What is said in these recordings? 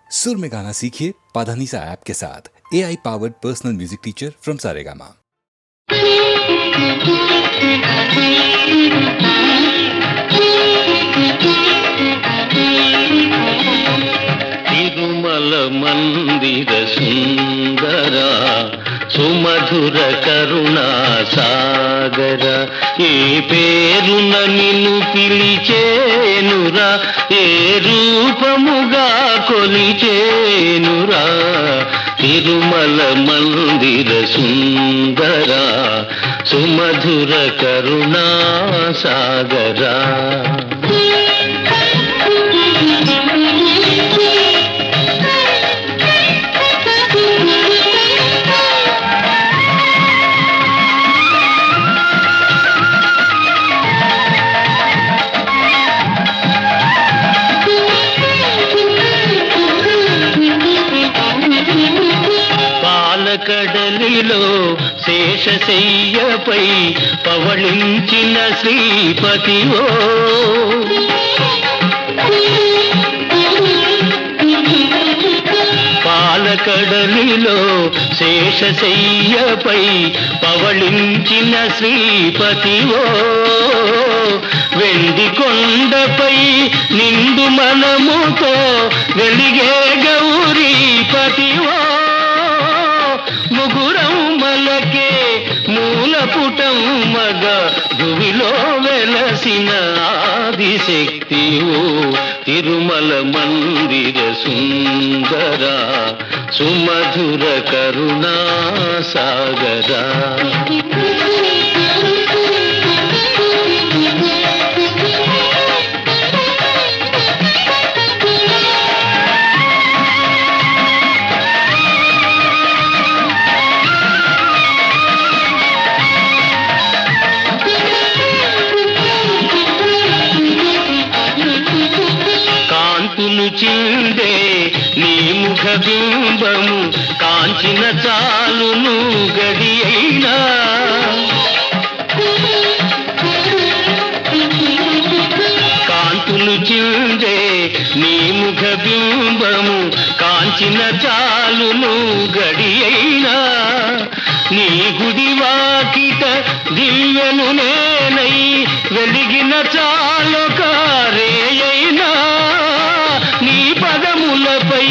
सुर में गाना सीखिए पाधानीसा ऐप के साथ। AI powered personal music teacher from Saregama. Tirumala మందిర సుందరా సుమధుర కరుణా సాగర ఏ పేరున నిన్ను పిలిచేనురా ఏ రూపముగా కొలిచేనురా తిరుమల మందిర సుందరా సుమధుర కరుణా సాగరా కడలిలో శేషశయ్యపై పవళించిన శ్రీపతివో పాలకడలిలో శేషశయ్యపై పవళించిన శ్రీపతివో వెండి కొండపై నిండు మనముతో వెలిగే గౌరీపతివో ముగురం మలకే మూలపుటం మగ భువిలో వెలసిన ఆదిశక్తివో తిరుమల మందిర సుందరా సుమధుర కరుణా సాగరా చిందే నీ ముఖ బింబము కాంచిన చాలును గడి అయినా కాంతులు చిందే నీ ముఖ బింబము కాంచిన చాలును గడి అయినా నీ గుడి వాకిట దివ్యను నేనై వెలిగిన చాలొక రేయైనా నీ పదములపై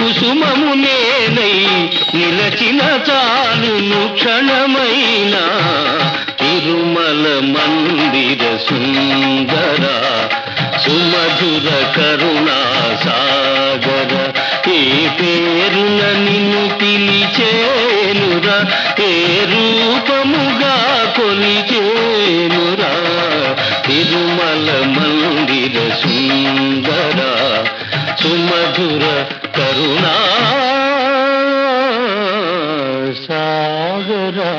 కుసుమము నేనై నిలచిన చాలును క్షణమైనా తిరుమల మందిర సుందరా సుమధుర కరుణా సాగర ఏ పేరున నిన్ను పిలిచేనురా ఏ రూపముగా కొలిచేనురా తిరుమల మందిర సుందరా సుమధుర కరుణా సాగరా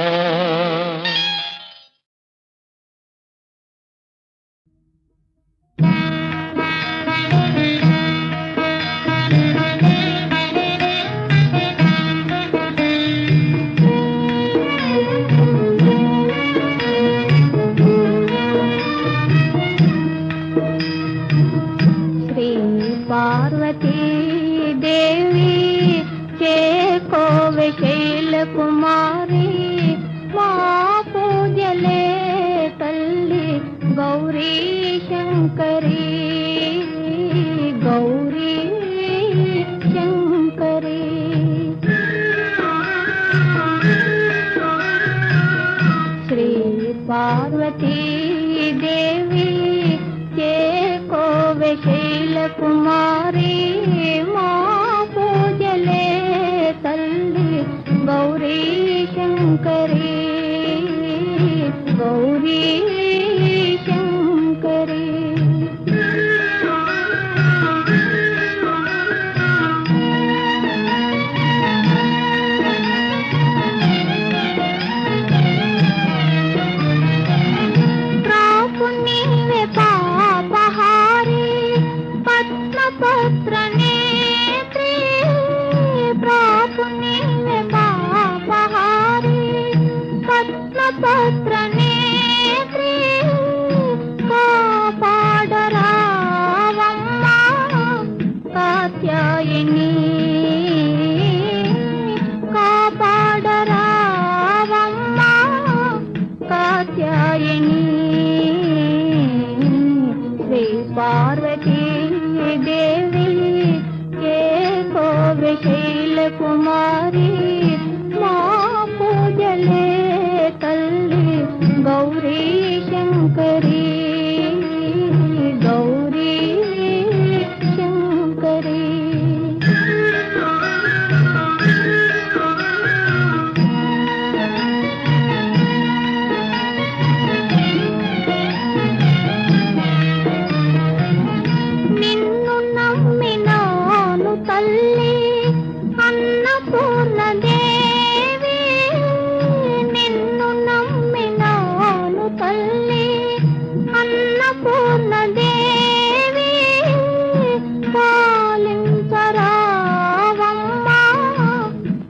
కుమారి మా పూజలే తల్లి గౌరీ శంకరి గౌరీ శంకరి శ్రీ పార్వతీ దేవి చేకోవె శైల కుమారి మా పూజలే తల్లి గౌరీ శంకరి కాత్యాయని కాపాడరావమ్మా కాత్యాయని శ్రీ పార్వతీ దేవి శైల కుమారి మా పూజలే తల్లి గౌరీ శంకరి గౌరీ శంకరి నిన్ను నమ్మినాను తల్లి అన్నపూర్ణదేవి నిన్ను నమ్మినాను తల్లి అన్నపూర్ణదేవి పాలించరావమ్మా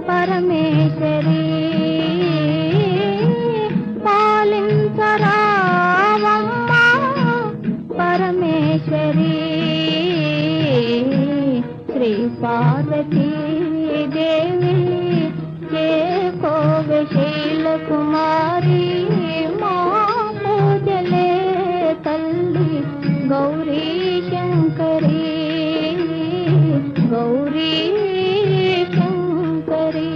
పరమేశ్వరి పాలించరావమ్మా పరమేశ్వరి శ్రీ పార్వతీ దేవి శైల కుమారి మా పూజలే తల్లి గౌరీ శంకరి గౌరీ శంకరి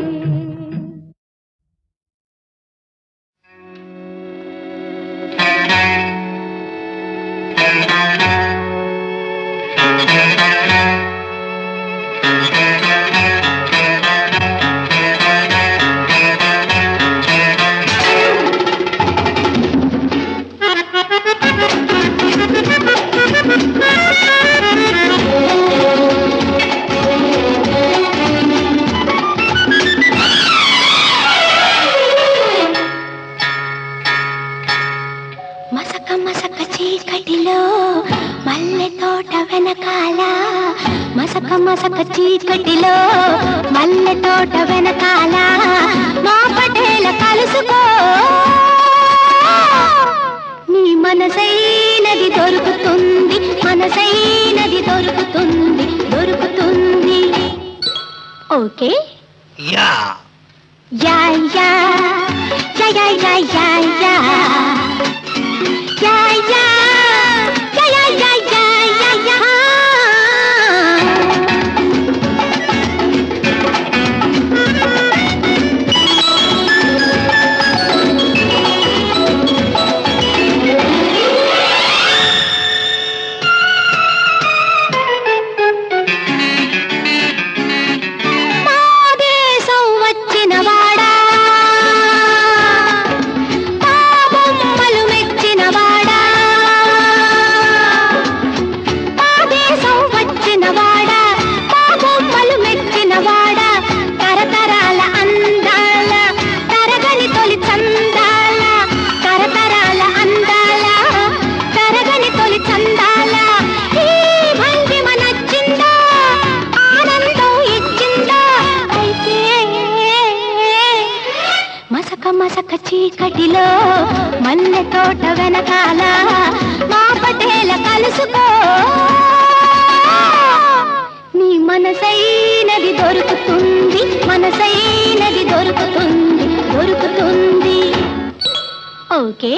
మసక మసక చీకటిలో మల్లె తోట వెనకాల మసక మసక చీకటిలో మల్లె తోట వెనకాల మా పటేల కలుసుకో నీ మనసైనది దొరుకుతుంది మనసైనది దొరుకుతుంది దొరుకుతుంది okay yeah yeah yeah yeah yeah yeah yeah yeah yeah, yeah, yeah, yeah, yeah, yeah, yeah. మాదేశం వచ్చిన వాడా పాపమ్మలు మెచ్చిన వాడా మాదేశం వచ్చిన వాడా పాపమ్మలు మెచ్చిన వాడా తరతరాల అందాల తరగని తొలి చందాల తరతరాల అందాల తరగని తొలి చందాల ఈ భంగిమ నచ్చిందా ఆనందం ఇచ్చిందా అయితే మసక మసక చీకటిలో మల్లె తోట వెనకాల మా పటేల కలుసుకో నీ మనసైనది దొరుకుతుంది మనసైనది దొరుకుతుంది దొరుకుతుంది okay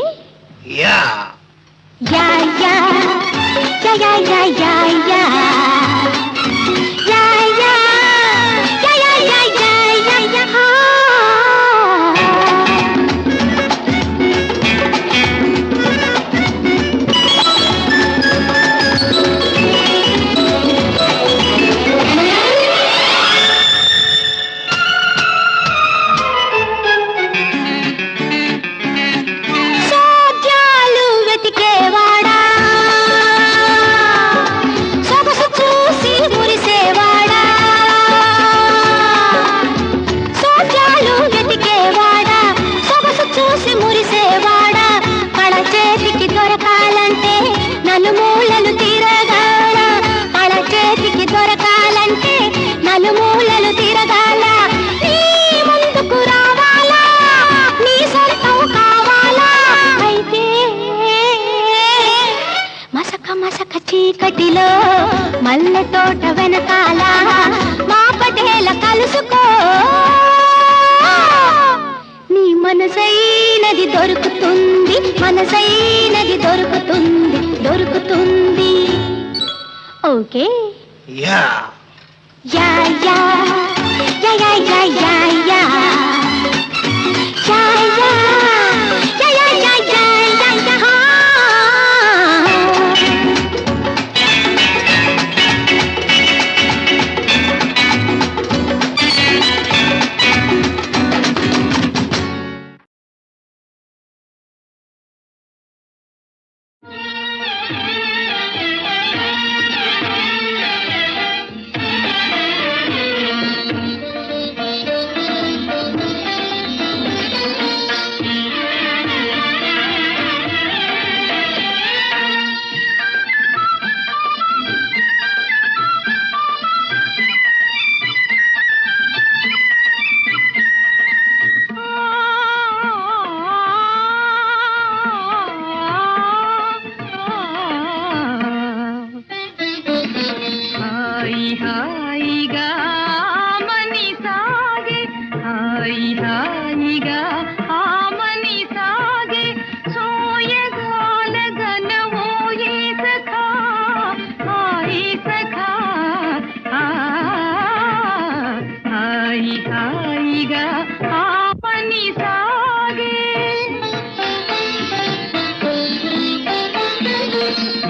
yeah yeah yeah yeah yeah yeah yeah yeah yeah yeah yeah yeah yeah yeah yeah yeah సోద్యాలు వెతికేవాడా సొగసు చూసి మురిసేవాడా సోద్యాలు వెతికేవాడా సొగసు చూసి మురిసేవాడా కళ చేతికి దొరకాలంటే నలుమూలలు తిరగాల కళ చేతికి దొరకాలంటే నలుమూలలు తిరగాల నీ ముందుకు రావాలా నీ సొంతం కావాలా అయితే మసక మసక చీకటిలో మల్లె తోట వెనకాల yeah yeah yeah yeah yeah yeah yeah yeah yeah yeah yeah yeah yeah yeah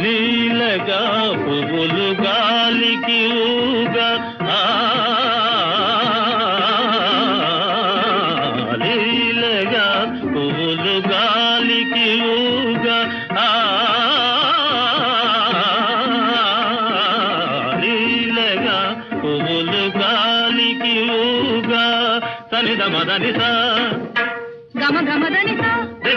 లీలగా పువ్వులు గాలికి ఊగా లీలగా పువ్వులు గాలికి ఊగా లీలగా పువ్వులు గాలికి ఊగా సనిద మదనిసా గమ గమ దనిసా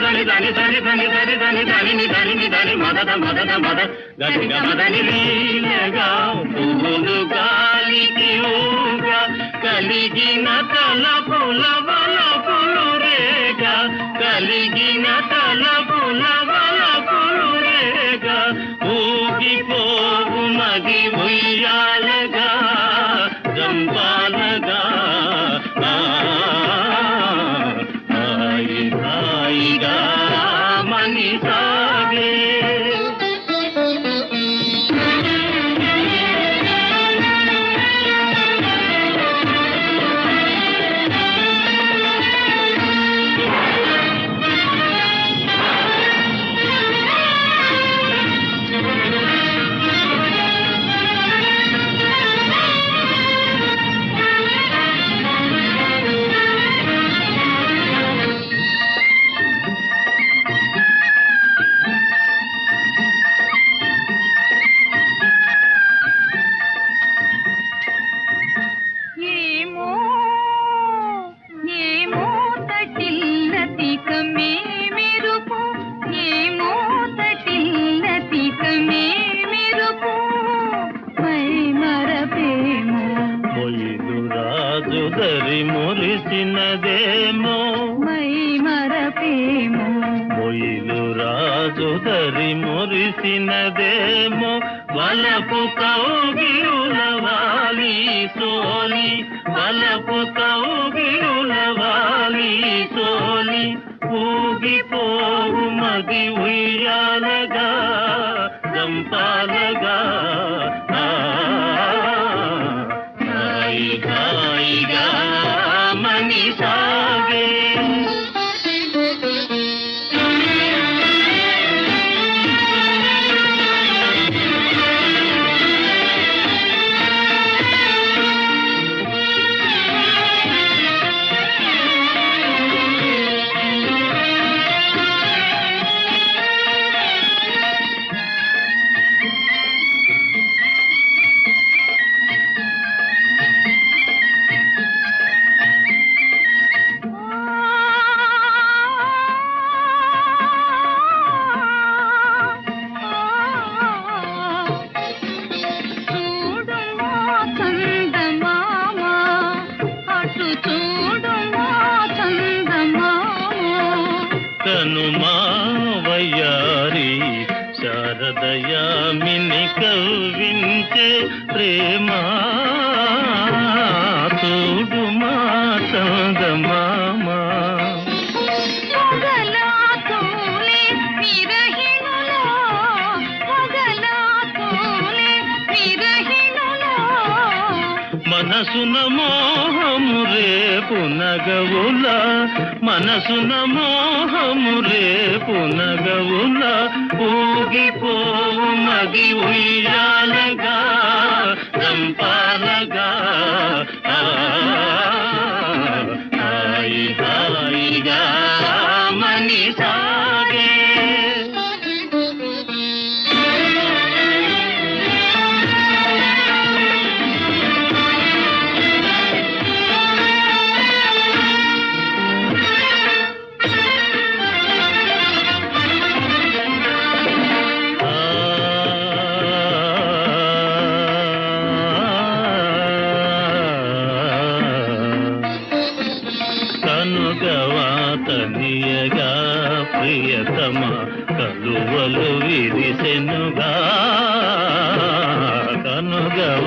దని దని దని దని దని దని దని దని దని మదద మదద మద గని గమదని లీలగా పువ్వులు గాలికి ఊగా కలిగిన తలపుల వలపులు రేగా కలిగిన తలపుల వలపులు రేగా ఊగిపోవు మది ఉయ్యాలగా జంపాలగా హాయిగా మని సాగే మొయిదురాజుదరి మురిసినదేమో మొయిలురాజుదరి మురిసినదేమో వలపు కౌగిలులవాలి సోలి వలపు కౌగిలులవాలి సోలి ఊగిపోవు మది ఉయ్యాలగా జంపాలగా హాయిగా మని సాగే వయ్యారి శారదయామిని కవ్వించే ప్రేమ తోడు మా చందమామ మనసున మోహము రేపు నగవుల మనసున మోహము రేపు నగవుల ఊగిపోవు మది ఉయ్యాలగా చంపాలగా హాయి హాయిగా మని సాగే కనుగవాతనియగా ప్రియతమ కలువలు విరిసెనుగా కనుగవాతనియగా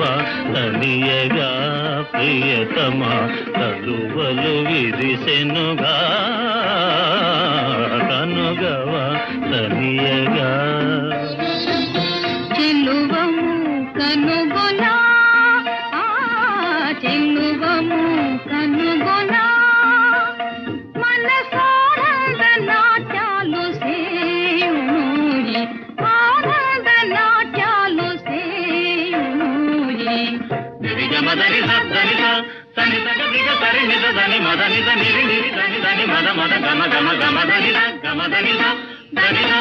ప్రియతమ కలువలు విరిసెనుగా కనుగవాతనియగా చెల్లువము కనుగొనా చెల్లువము కనుగొనా మనసానంద నాట్యాలు సేయునోయి ఆనంద నాట్యాలు సేయునోయి నిరిగమదని సద్దనిద తని తగదిగ సరినిద దని మదనిద నిరి నిరి దని దని మద మద గమ గమ గమదనిద గమదనిద దనిద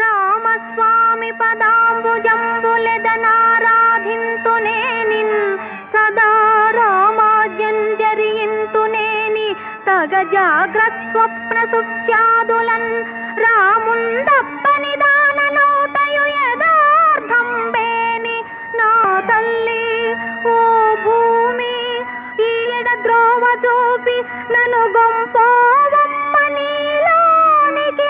రామస్వామి పదాంబుజంబులెదనారాధింతునేనిన్ సదా రామాజ్యంజరింతునేని తగ జాగ్రత్ స్వప్న సుఖ్యాదులన్ రాముందప్పని దాననోటయు యదార్థం బేని నా తల్లి ఓ భూమి ఈడ ద్రోవ చూపి నన్ను గొంపోవమ్మ నీలోనికి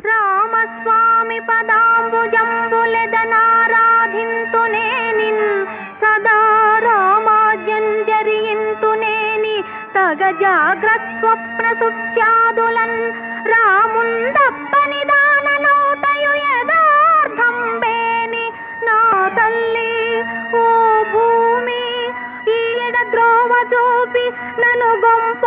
రామస్వామి పదాంబుజంబులెదనారాధింతునేనిన్ సదా రామాజ్యంజరింతునేని తగ జాగ్రత్ స్వప్న సుఖ్యాదులన్ రాముందప్పని దాననోటయు యదార్థం బేని నా తల్లి ఓ భూమి ఈడ ద్రోవ చూపి నన్ను గొంప